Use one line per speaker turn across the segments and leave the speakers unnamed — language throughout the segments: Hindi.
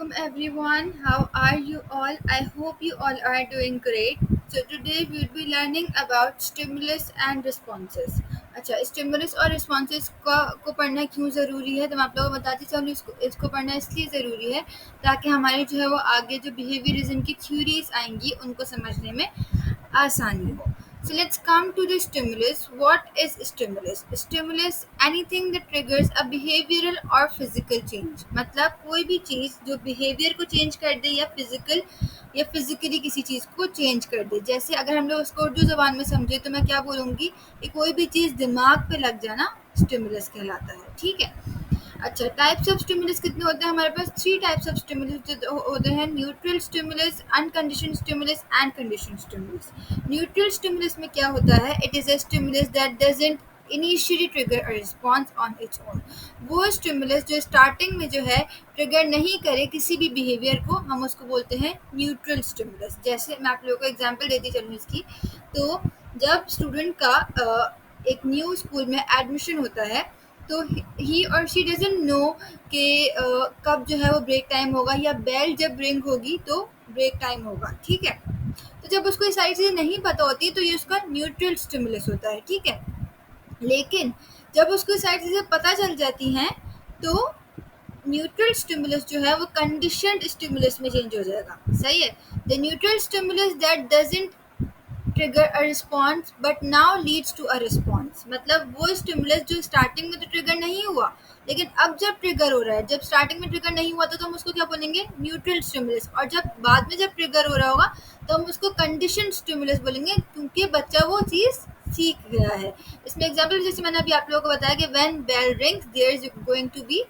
welcome everyone. How are you all? I hope you all are doing great. So today we'll be learning about stimulus and responses. अच्छा, स्टिमुलस और रिस्पॉन्सेस को पढ़ना क्यों ज़रूरी है, तो मैं आप लोगों को बताती चलूँ। इसको पढ़ना इसलिए ज़रूरी है ताकि हमारे जो है वो आगे जो बिहेवियरिज्म की थ्योरीज आएंगी उनको समझने में आसानी हो. So let's come to the stimulus. What is stimulus? Stimulus anything that triggers a behavioral or physical change. मतलब कोई भी चीज़ जो behavior को change कर दे या physically किसी चीज़ को change कर दे. जैसे अगर हम लोग उसको उर्दू ज़बान में समझे तो मैं क्या बोलूँगी कि कोई भी चीज़ दिमाग पे लग जाना stimulus कहलाता है. ठीक है. अच्छा, टाइप्स ऑफ स्टिमुलस कितने होते हैं हमारे पास? 3 टाइप्स ऑफ स्टिमुलस होते हैं: neutral stimulus, unconditioned stimulus and conditioned stimulus. Neutral stimulus में क्या होता है? It is a stimulus that doesn't initially trigger a response on its own. वो स्टिमुलस जो स्टार्टिंग में जो है ट्रिगर नहीं करे किसी भी बिहेवियर को, हम उसको बोलते हैं न्यूट्रल स्टिमुलस. जैसे मैं आप लोगों को एग्जांपल देती चलूँ इसकी, तो जब स्टूडेंट का एक न्यू स्कूल में एडमिशन होता है तो ही और शी डजंट नो कि कब जो है वो ब्रेक टाइम होगा या बेल जब रिंग होगी तो ब्रेक टाइम होगा. ठीक है. तो जब उसको ये सारी चीज़ें नहीं पता होती तो ये उसका न्यूट्रल स्टिमुलस होता है. ठीक है. लेकिन जब उसको सारी चीज़ें पता चल जाती हैं तो न्यूट्रल स्टिमुलस जो है वो कंडीशनड स्टिमुलस में चेंज हो जाएगा. सही है. The neutral stimulus that doesn't trigger a response but now leads to a response. मतलब वो स्टिमुलस जो स्टार्टिंग में तो ट्रिगर नहीं हुआ, लेकिन अब जब ट्रिगर हो रहा है, जब स्टार्टिंग में ट्रिगर नहीं हुआ था तो हम उसको क्या बोलेंगे? Neutral stimulus. और जब बाद में जब ट्रिगर हो रहा होगा तो हम उसको कंडीशन स्टिमुलस बोलेंगे, क्योंकि बच्चा वो चीज़ सीख गया है. इसमें एग्जाम्पल जैसे मैंने अभी आप लोगों को बताया कि when bell rings there is going to be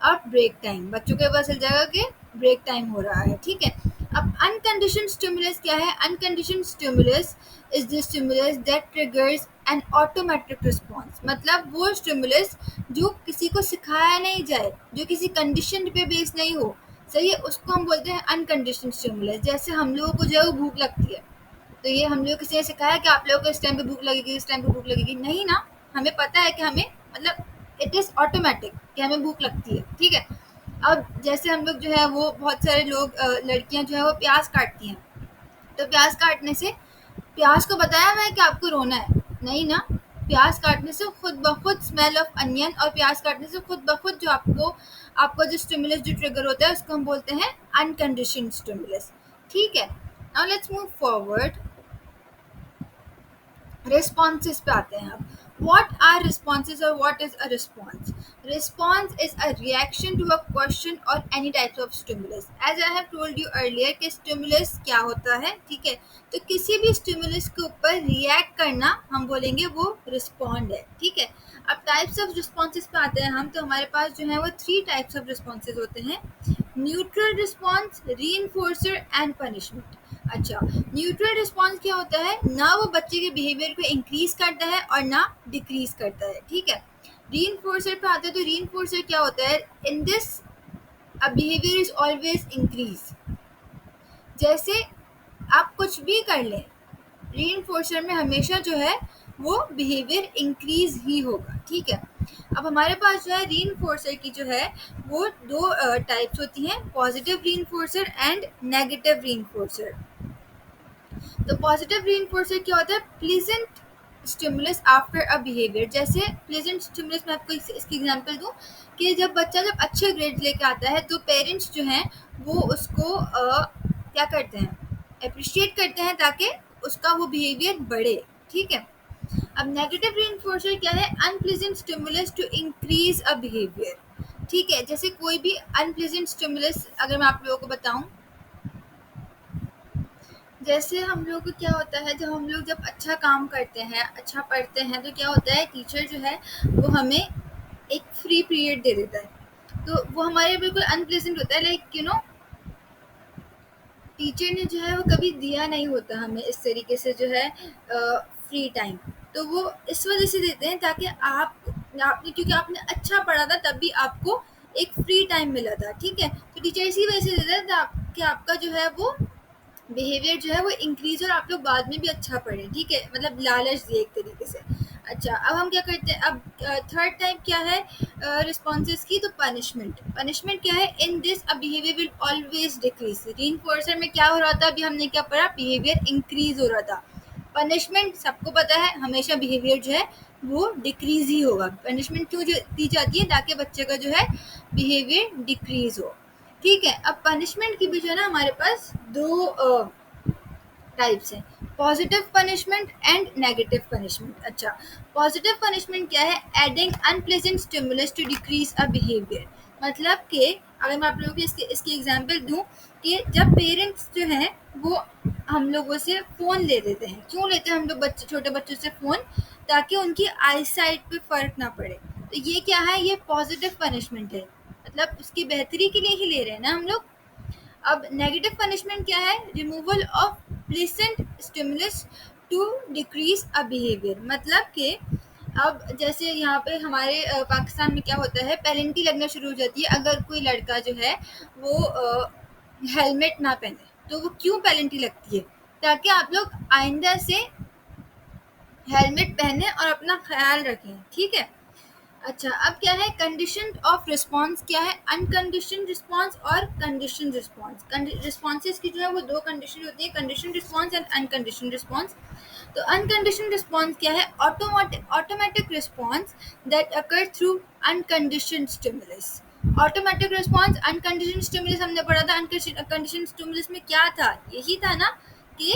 a break time. बच्चों को पता चल जाएगा कि ब्रेक टाइम हो रहा है. ठीक है. अब अनकंडीशनड स्टिमुलस क्या है? Unconditioned stimulus is the stimulus that triggers an automatic response. मतलब वो स्टिमुलस जो किसी को सिखाया नहीं जाए, जो किसी कंडीशन पे बेस नहीं हो, सही है, उसको हम बोलते हैं अनकंडीशनड स्टिमुलस. जैसे हम लोगों को जो है वो भूख लगती है, तो ये हम लोग किसी ने सिखाया कि आप लोगों को इस टाइम पे भूख लगेगी, इस टाइम पे भूख लगेगी? नहीं ना. हमें पता है कि हमें, मतलब इट इज़ ऑटोमेटिक कि हमें भूख लगती है. ठीक है. अब जैसे हम लोग जो है वो बहुत सारे लोग, लड़कियां जो है वो प्याज काटती हैं, तो प्याज काटने से प्याज को बताया हुआ है कि आपको रोना है? नहीं ना. प्याज काटने से खुद ब खुद स्मेल ऑफ अनियन और प्याज काटने से खुद ब खुद जो आपको जो स्टिमुलस जो ट्रिगर होता है उसको हम बोलते हैं अनकंडीशनड स्टिमुलस. ठीक है. Now let's move forward. Responses पे आते हैं अब. वॉट आर रिस्पॉन्सेज और what is a response? Response is a reaction to a question और any types of stimulus. As I have told you earlier कि स्टिमुलस क्या होता है. ठीक है. तो किसी भी स्टिमुलस के ऊपर रिएक्ट करना हम बोलेंगे वो रिस्पॉन्ड है. ठीक है. अब टाइप्स ऑफ रिस्पॉन्सेज पे आते हैं हम, तो हमारे पास जो है वो 3 टाइप्स ऑफ रिस्पॉन्सेज होते हैं: न्यूट्रल रिस्पॉन्स, रीइंफोर्सर एंड पनिशमेंट. अच्छा, न्यूट्रल रिस्पॉन्स क्या होता है? ना वो बच्चे के बिहेवियर को इंक्रीज करता है और ना डिक्रीज करता है. ठीक है. रीइंफोर्सर पे आते हैं, तो रीइंफोर्सर क्या होता है? In this a behaviour is always increase. जैसे आप कुछ भी कर लें, रीइंफोर्सर में हमेशा जो है वो बिहेवियर इंक्रीज ही होगा. ठीक है. अब हमारे पास जो है रीइंफोर्सर की जो है वो 2 टाइप्स होती हैं: पॉजिटिव रीइंफोर्सर एंड नेगेटिव रीइंफोर्सर. तो पॉजिटिव रीइंफोर्सर क्या होता है? Pleasant stimulus after a behaviour. जैसे प्लीजेंट स्टिमुलस, मैं आपको इसकी एग्जांपल दूं कि जब अच्छे ग्रेड लेके आता है तो पेरेंट्स जो हैं वो उसको क्या करते हैं? अप्रिशिएट करते हैं ताकि उसका वो बिहेवियर बढ़े. ठीक है. अब नेगेटिव रीइंफोर्सर क्या है? Unpleasant stimulus to increase a behaviour. ठीक है. जैसे कोई भी अनप्लीजेंट स्टिमुलस अगर मैं आप लोगों को बताऊं, जैसे हम लोग को क्या होता है, जब अच्छा काम करते हैं, अच्छा पढ़ते हैं, तो क्या होता है, टीचर जो है वो हमें एक फ्री पीरियड दे देता है. तो वो हमारे बिल्कुल अनप्लेजेंट होता है. लाइक टीचर ने जो है वो कभी दिया नहीं होता हमें इस तरीके से जो है फ्री टाइम. तो वो इस वजह से देते हैं ताकि आपने, क्योंकि आपने अच्छा पढ़ा था तब भी आपको एक फ्री टाइम मिला था. ठीक है. तो टीचर इसी वजह से देता है कि आपका जो है वो बिहेवियर जो है वो इंक्रीज और आप लोग बाद में भी अच्छा पढ़ें. ठीक है. मतलब लालच दिए एक तरीके से. अच्छा, अब हम क्या करते हैं, अब थर्ड टाइप क्या है रिस्पॉन्सेज की, तो पनिशमेंट। पनिशमेंट क्या है, in this a behaviour will always decrease. Reinforcer में क्या हो रहा था, अभी हमने क्या पढ़ा, बिहेवियर इंक्रीज हो रहा था। पनिशमेंट सबको पता है हमेशा बिहेवियर जो है वो डिक्रीज ही होगा। पनिशमेंट क्यों दी जाती है, ताकि बच्चे का जो है बिहेवियर डिक्रीज हो। ठीक है, अब पनिशमेंट की भी जो है ना हमारे पास दो टाइप्स हैं, positive punishment and negative punishment. अच्छा, पॉजिटिव पनिशमेंट क्या है, adding unpleasant stimulus to decrease a behaviour. मतलब कि अगर मैं आप लोगों को इसकी एग्जांपल दूं कि जब पेरेंट्स जो हैं वो हम लोगों से फ़ोन ले लेते हैं, क्यों लेते हैं हम लोग बच्चे, छोटे बच्चों से फ़ोन, ताकि उनकी आई साइट पे फ़र्क ना पड़े। तो ये क्या है, ये पॉजिटिव पनिशमेंट है, मतलब उसकी बेहतरी के लिए ही ले रहे हैं ना हम लोग। अब नेगेटिव पनिशमेंट क्या है, removal of pleasant stimulus to decrease a behaviour. मतलब कि अब जैसे यहाँ पे हमारे पाकिस्तान में क्या होता है, पेनल्टी लगना शुरू हो जाती है अगर कोई लड़का जो है वो हेलमेट ना पहने। तो वो क्यों पेनल्टी लगती है, ताकि आप लोग आइंदा से हेलमेट पहने और अपना ख्याल रखें। ठीक है। अच्छा, अब क्या है, कंडीशन ऑफ रिस्पॉन्स क्या है, अनकंडीशन रिस्पॉन्स और कंडीशन रिस्पॉन्स। रिस्पॉन्सेज की जो है वो दो कंडीशन होती है, conditioned response and unconditioned response. तो अनकंडीशन रिस्पॉन्स क्या है, automatic response that occur through unconditioned stimulus. Automatic response, unconditioned stimulus हमने पढ़ा था। अनकंडीशन स्टिमुलस में क्या था, यही था ना कि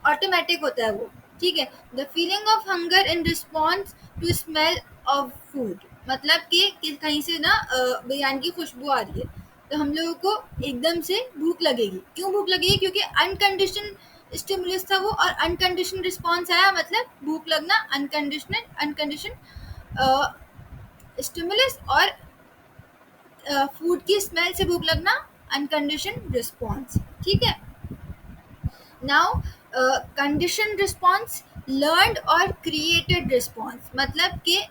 ऑटोमेटिक होता है वो। ठीक है, the feeling of hunger in response to smell of food. मतलब कि कहीं से ना बिरयानी की खुशबू आ रही है, तो हम लोगों को एकदम से भूख लगेगी। क्यों भूख लगेगी, क्योंकि अनकंडीशन स्टिमुलस था वो, और अनकंडीशन रिस्पॉन्स आया, मतलब भूख लगना। अनकंडीशन स्टिमुलस और फूड की स्मेल से भूख लगना, अनकंडीशन रिस्पॉन्स। ठीक है। नाउ कंडीशन रिस्पॉन्स, लर्नड और क्रिएटेड रिस्पॉन्स, मतलब कि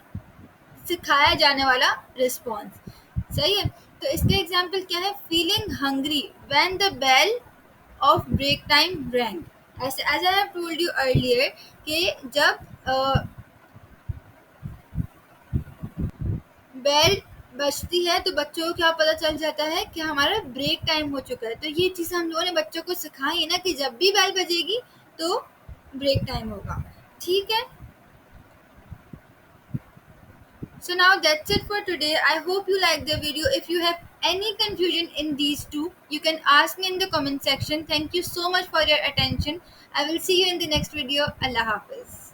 सिखाया जाने वाला रिस्पॉन्स। सही है। तो इसके एग्जाम्पल क्या है, feeling hungry when the bell of break time rang. ऐसे as I have told you earlier कि जब बेल बजती है तो बच्चों को क्या पता चल जाता है कि हमारा ब्रेक टाइम हो चुका है। तो ये चीज़ हम लोगों ने बच्चों को सिखाई है ना कि जब भी बेल बजेगी तो ब्रेक टाइम होगा। ठीक है। So now that's it for today. I hope you like the video. If you have any confusion in these two, you can ask me in the comment section. Thank you so much for your attention. I will see you in the next video. Allah Hafiz.